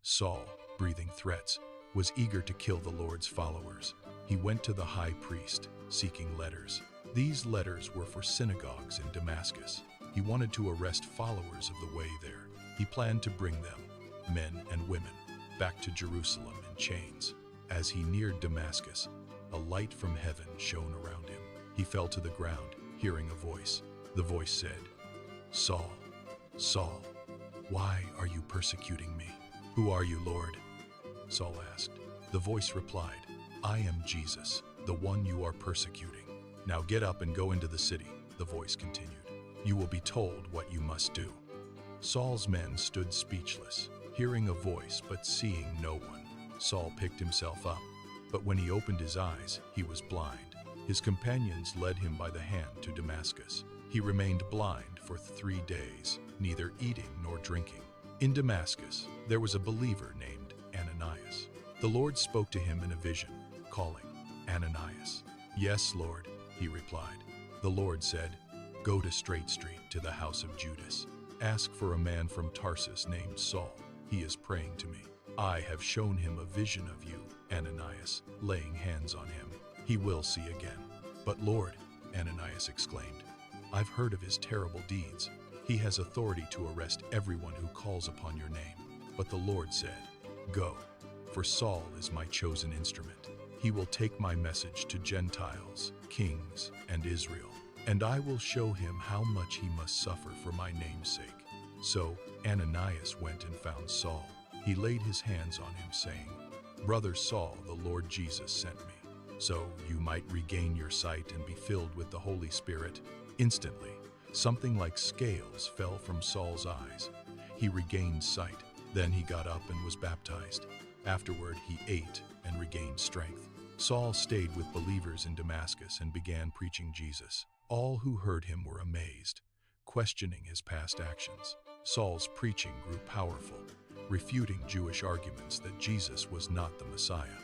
Saul, breathing threats, was eager to kill the Lord's followers. He went to the high priest, seeking letters. These letters were for synagogues in Damascus. He wanted to arrest followers of the way there. He planned to bring them, men and women, back to Jerusalem in chains. As he neared Damascus, a light from heaven shone around him. He fell to the ground, hearing a voice. The voice said, "Saul, Saul, why are you persecuting me?" "Who are you, Lord?" Saul asked. The voice replied, "I am Jesus, the one you are persecuting. Now get up and go into the city," the voice continued. "You will be told what you must do." Saul's men stood speechless, hearing a voice but seeing no one. Saul picked himself up, but when he opened his eyes, he was blind. His companions led him by the hand to Damascus. He remained blind for 3 days, neither eating nor drinking. In Damascus, there was a believer named Ananias. The Lord spoke to him in a vision, calling, "Ananias." "Yes, Lord," he replied. The Lord said, "Go to Straight Street to the house of Judas. Ask for a man from Tarsus named Saul. He is praying to me. I have shown him a vision of you, Ananias, laying hands on him. He will see again." "But Lord," Ananias exclaimed, "I've heard of his terrible deeds. He has authority to arrest everyone who calls upon your name." But the Lord said, "Go, for Saul is my chosen instrument. He will take my message to Gentiles, kings, and Israel, and I will show him how much he must suffer for my name's sake." So Ananias went and found Saul. He laid his hands on him, saying, "Brother Saul, the Lord Jesus sent me, so you might regain your sight and be filled with the Holy Spirit." Instantly, something like scales fell from Saul's eyes. He regained sight. Then he got up and was baptized. Afterward, he ate and regained strength. Saul stayed with believers in Damascus and began preaching Jesus. All who heard him were amazed, questioning his past actions. Saul's preaching grew powerful, refuting Jewish arguments that Jesus was not the Messiah.